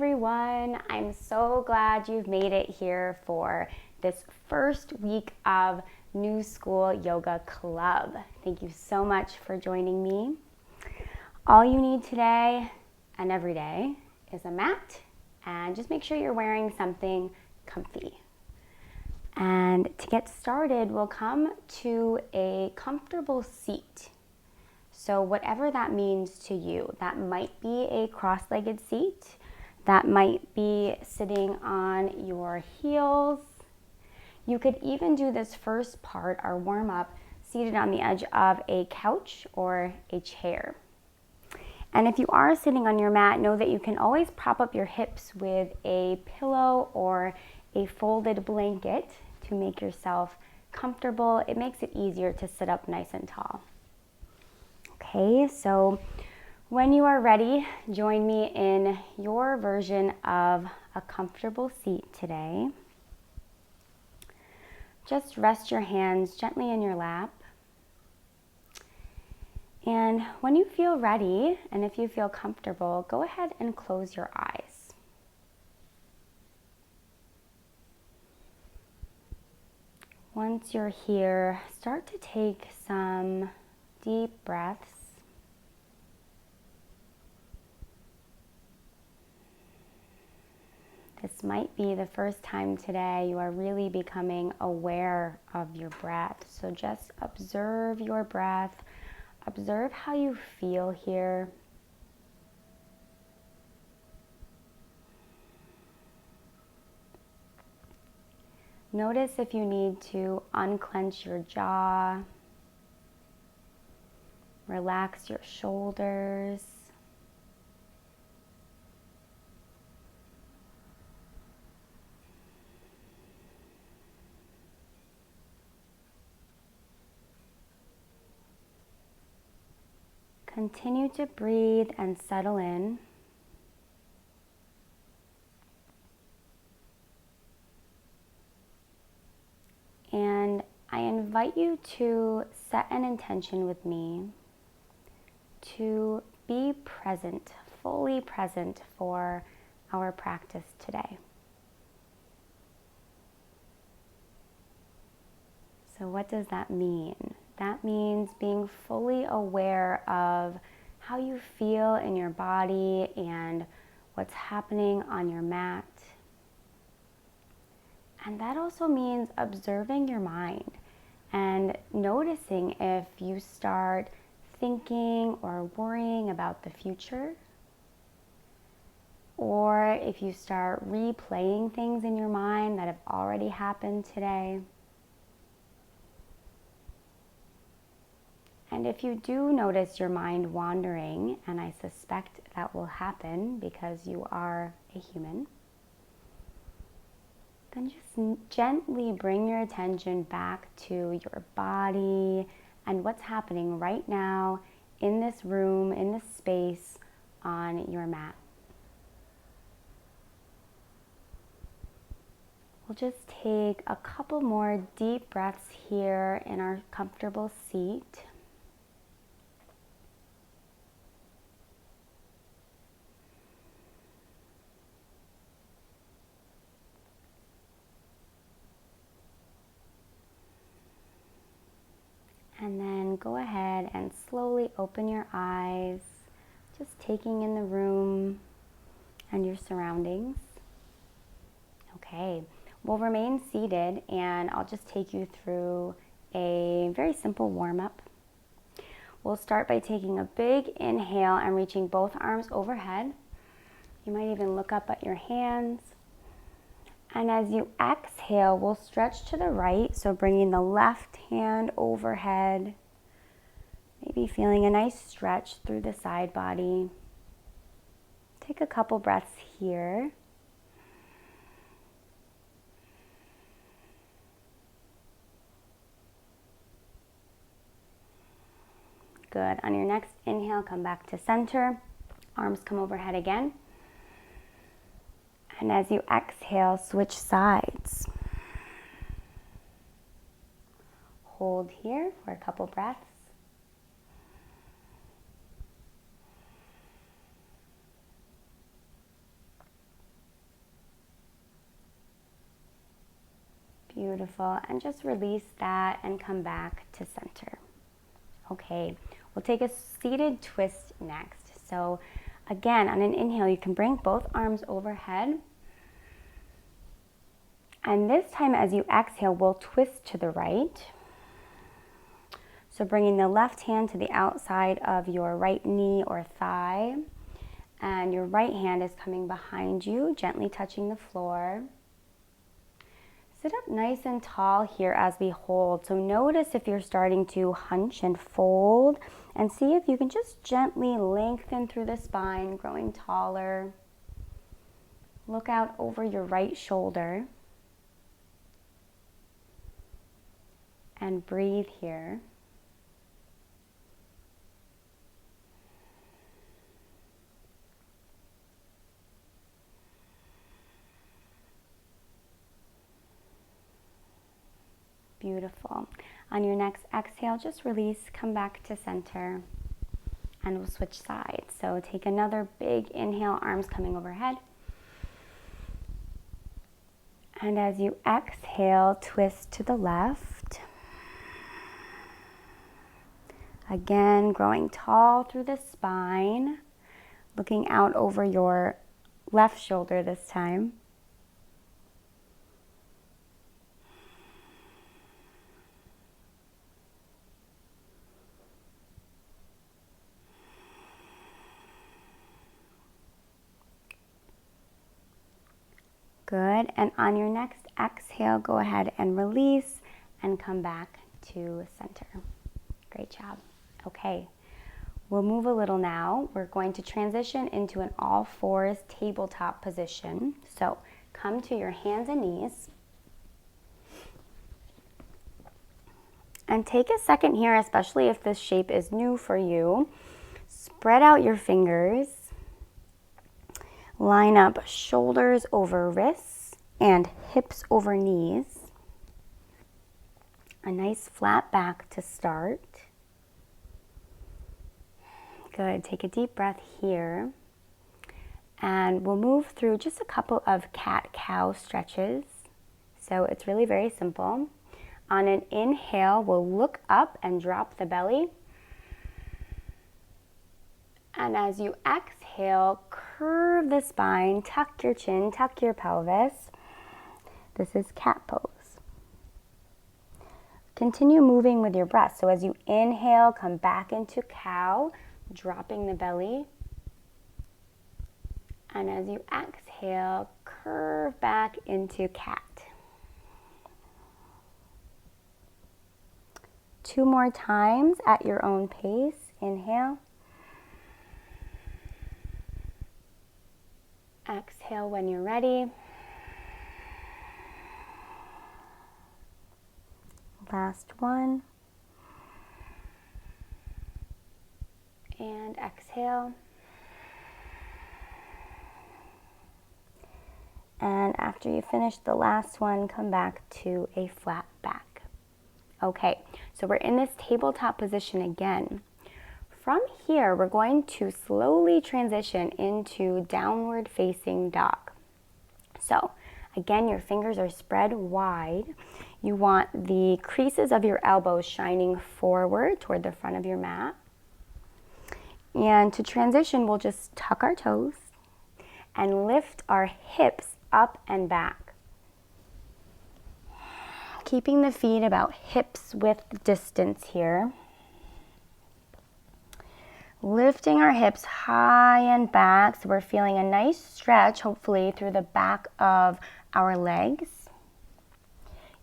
everyone. I'm so glad you've made it here for this first week of New School Yoga Club. Thank you so much for joining me. All you need today and every day is a mat, and just make sure you're wearing something comfy. And to get started, we'll come to a comfortable seat. So whatever that means to you, that might be a cross-legged seat, that might be sitting on your heels. You could even do this first part, our warm-up, seated on the edge of a couch or a chair. And if you are sitting on your mat, know that you can always prop up your hips with a pillow or a folded blanket to make yourself comfortable. It makes it easier to sit up nice and tall. Okay, so when you are ready, join me in your version of a comfortable seat today. Just rest your hands gently in your lap. And when you feel ready, and if you feel comfortable, go ahead and close your eyes. Once you're here, start to take some deep breaths. This might be the first time today you are really becoming aware of your breath. So just observe your breath. Observe how you feel here. Notice if you need to unclench your jaw. Relax your shoulders. Continue to breathe and settle in. And I invite you to set an intention with me to be present, fully present for our practice today. So what does that mean? That means being fully aware of how you feel in your body and what's happening on your mat. And that also means observing your mind and noticing if you start thinking or worrying about the future, or if you start replaying things in your mind that have already happened today. And if you do notice your mind wandering, and I suspect that will happen because you are a human, then just gently bring your attention back to your body and what's happening right now in this room, in this space, on your mat. We'll just take a couple more deep breaths here in our comfortable seat. And then go ahead and slowly open your eyes, just taking in the room and your surroundings. Okay, we'll remain seated and I'll just take you through a very simple warm-up. We'll start by taking a big inhale and reaching both arms overhead. You might even look up at your hands. And as you exhale, we'll stretch to the right, so bringing the left hand overhead, maybe feeling a nice stretch through the side body. Take a couple breaths here. Good. On your next inhale, come back to center. Arms come overhead again. And as you exhale, switch sides. Hold here for a couple breaths. Beautiful. And just release that and come back to center. Okay, we'll take a seated twist next. So again, on an inhale, you can bring both arms overhead. And this time as you exhale, we'll twist to the right. So bringing the left hand to the outside of your right knee or thigh. And your right hand is coming behind you, gently touching the floor. Sit up nice and tall here as we hold. So notice if you're starting to hunch and fold, and see if you can just gently lengthen through the spine, growing taller. Look out over your right shoulder. And breathe here. Beautiful. On your next exhale, just release, come back to center, and we'll switch sides. So take another big inhale, arms coming overhead. And as you exhale, twist to the left. Again, growing tall through the spine, looking out over your left shoulder this time. Good. And on your next exhale, go ahead and release and come back to center. Great job. Okay, we'll move a little now. We're going to transition into an all fours tabletop position. So come to your hands and knees. And take a second here, especially if this shape is new for you. Spread out your fingers. Line up shoulders over wrists and hips over knees. A nice flat back to start. Good. Take a deep breath here. And we'll move through just a couple of cat-cow stretches. So it's really very simple. On an inhale, we'll look up and drop the belly. And as you exhale, curve the spine, tuck your chin, tuck your pelvis. This is cat pose. Continue moving with your breath. So as you inhale, come back into cow, dropping the belly. And as you exhale, curve back into cat. 2 more times at your own pace. Inhale. Exhale when you're ready. Last one. And exhale. And after you finish the last one, come back to a flat back. Okay, so we're in this tabletop position again. From here, we're going to slowly transition into downward facing dog. So again, your fingers are spread wide. You want the creases of your elbows shining forward toward the front of your mat. And to transition, we'll just tuck our toes and lift our hips up and back. Keeping the feet about hips width distance here. Lifting our hips high and back, so we're feeling a nice stretch, hopefully, through the back of our legs.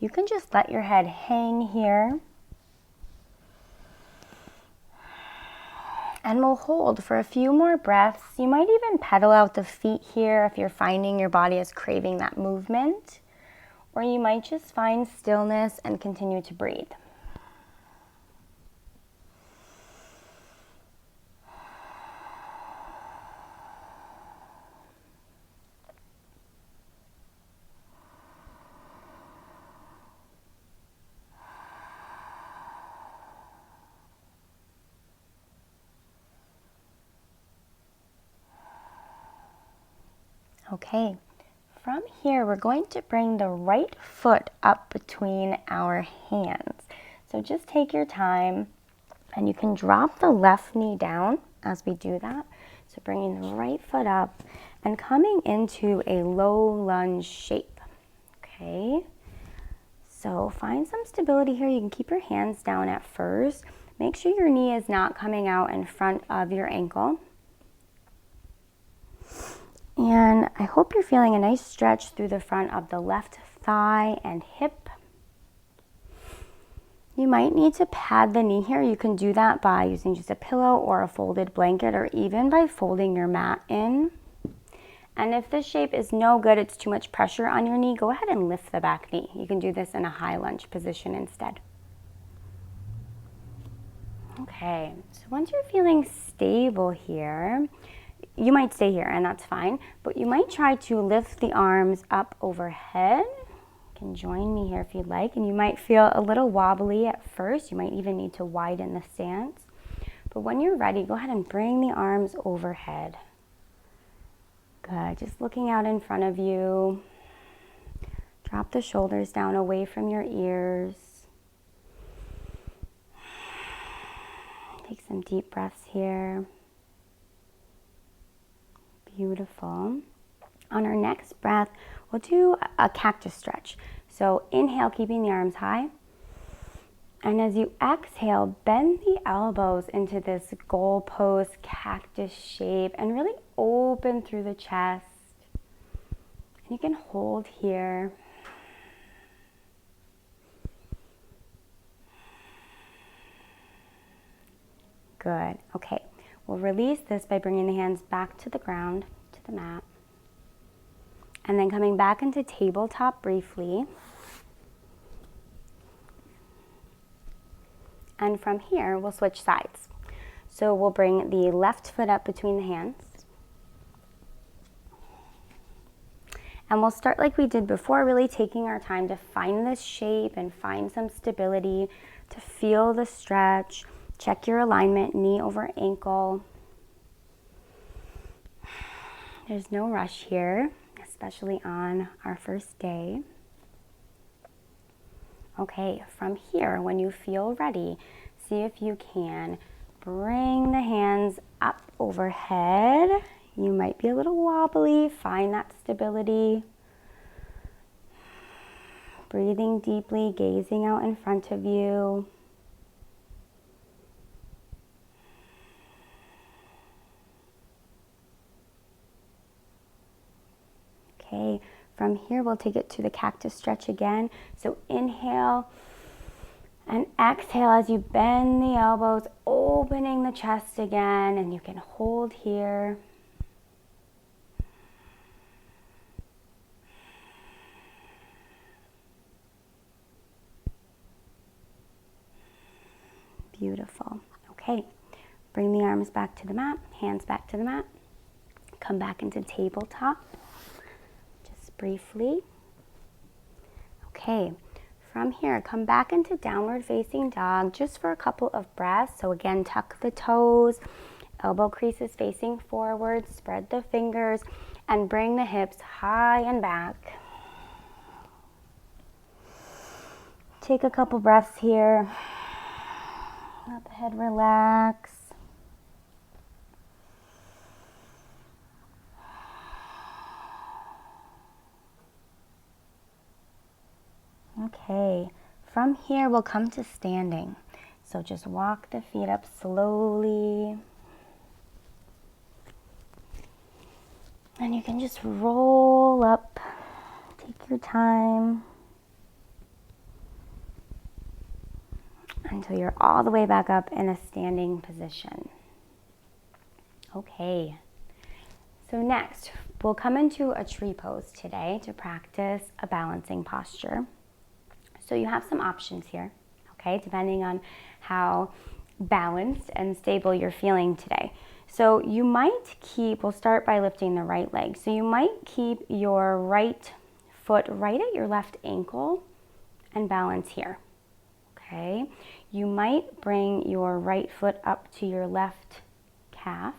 You can just let your head hang here. And we'll hold for a few more breaths. You might even pedal out the feet here if you're finding your body is craving that movement. Or you might just find stillness and continue to breathe. Okay, from here, we're going to bring the right foot up between our hands. So just take your time, and you can drop the left knee down as we do that. So bringing the right foot up and coming into a low lunge shape. Okay. So find some stability here. You can keep your hands down at first. Make sure your knee is not coming out in front of your ankle. And I hope you're feeling a nice stretch through the front of the left thigh and hip. You might need to pad the knee here. You can do that by using just a pillow or a folded blanket, or even by folding your mat in. And if this shape is no good, it's too much pressure on your knee, go ahead and lift the back knee. You can do this in a high lunge position instead. Okay, so once you're feeling stable here, you might stay here, and that's fine, but you might try to lift the arms up overhead. You can join me here if you'd like, and you might feel a little wobbly at first. You might even need to widen the stance. But when you're ready, go ahead and bring the arms overhead. Good, just looking out in front of you. Drop the shoulders down away from your ears. Take some deep breaths here. Beautiful. On our next breath, we'll do a cactus stretch. So inhale, keeping the arms high. And as you exhale, bend the elbows into this goal pose cactus shape and really open through the chest. And you can hold here. Good. Okay. We'll release this by bringing the hands back to the ground, to the mat. And then coming back into tabletop briefly. And from here, we'll switch sides. So we'll bring the left foot up between the hands. And we'll start like we did before, really taking our time to find this shape and find some stability, to feel the stretch. Check your alignment, knee over ankle. There's no rush here, especially on our first day. Okay, from here, when you feel ready, see if you can bring the hands up overhead. You might be a little wobbly, find that stability. Breathing deeply, gazing out in front of you. Okay, from here we'll take it to the cactus stretch again. So inhale and exhale as you bend the elbows, opening the chest again, and you can hold here. Beautiful. Okay, bring the arms back to the mat, hands back to the mat. Come back into tabletop. Briefly. Okay, from here, come back into downward facing dog just for a couple of breaths. So again, tuck the toes, elbow creases facing forward, spread the fingers, and bring the hips high and back. Take a couple breaths here. Let the head relax. Okay, from here we'll come to standing. So just walk the feet up slowly. And you can just roll up, take your time until you're all the way back up in a standing position. Okay, so next we'll come into a tree pose today to practice a balancing posture. So you have some options here, okay, depending on how balanced and stable you're feeling today. So you might we'll start by lifting the right leg. So you might keep your right foot right at your left ankle and balance here, okay? You might bring your right foot up to your left calf.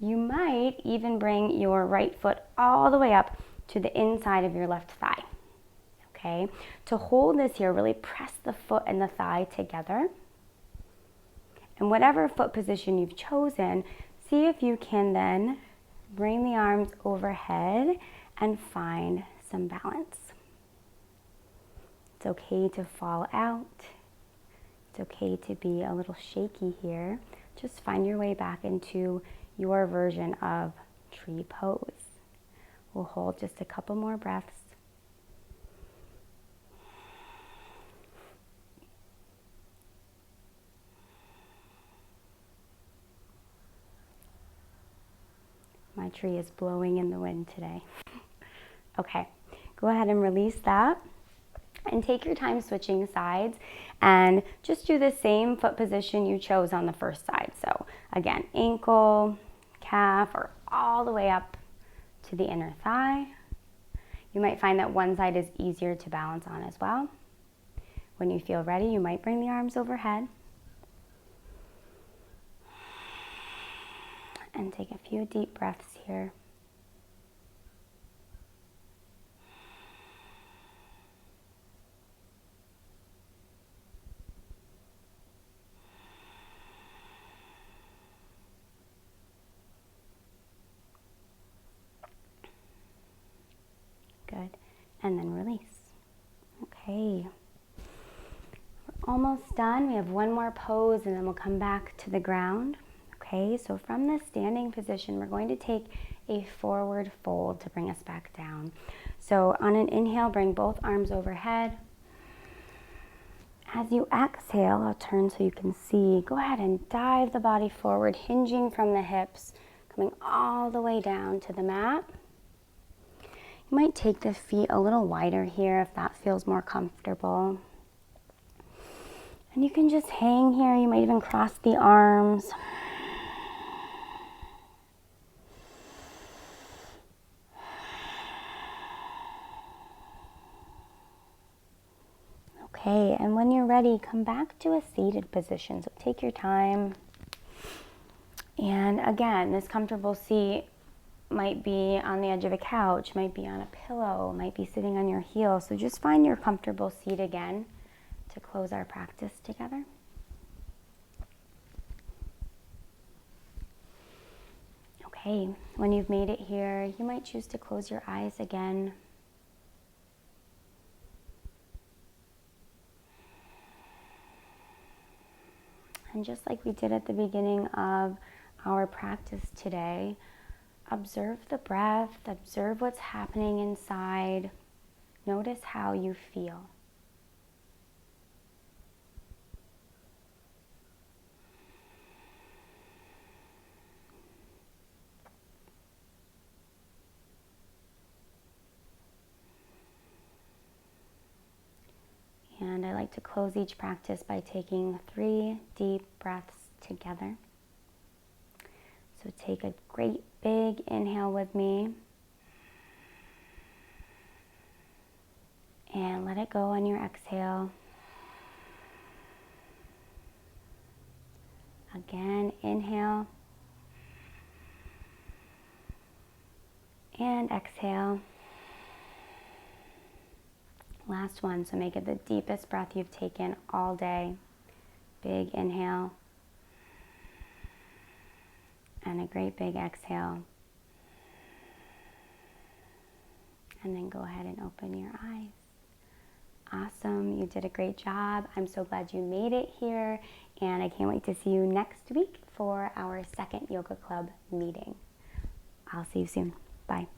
You might even bring your right foot all the way up to the inside of your left thigh. Okay, to hold this here, really press the foot and the thigh together. And whatever foot position you've chosen, see if you can then bring the arms overhead and find some balance. It's okay to fall out. It's okay to be a little shaky here. Just find your way back into your version of tree pose. We'll hold just a couple more breaths. My tree is blowing in the wind today. Okay, go ahead and release that. And take your time switching sides and just do the same foot position you chose on the first side. So again, ankle, calf, or all the way up to the inner thigh. You might find that one side is easier to balance on as well. When you feel ready, you might bring the arms overhead. And take a few deep breaths here. Good. And then release. Okay. We're almost done. We have one more pose and then we'll come back to the ground. Okay, so from this standing position, we're going to take a forward fold to bring us back down. So on an inhale, bring both arms overhead. As you exhale, I'll turn so you can see. Go ahead and dive the body forward, hinging from the hips, coming all the way down to the mat. You might take the feet a little wider here if that feels more comfortable. And you can just hang here. You might even cross the arms. Okay, and when you're ready, come back to a seated position. So take your time. And again, this comfortable seat might be on the edge of a couch, might be on a pillow, might be sitting on your heel. So just find your comfortable seat again to close our practice together. Okay, when you've made it here, you might choose to close your eyes again. And just like we did at the beginning of our practice today, observe the breath, observe what's happening inside. Notice how you feel. And I like to close each practice by taking 3 deep breaths together. So take a great big inhale with me. And let it go on your exhale. Again, inhale. And exhale. Last one, so make it the deepest breath you've taken all day. Big inhale. And a great big exhale. And then go ahead and open your eyes. Awesome, you did a great job. I'm so glad you made it here. And I can't wait to see you next week for our second yoga club meeting. I'll see you soon. Bye.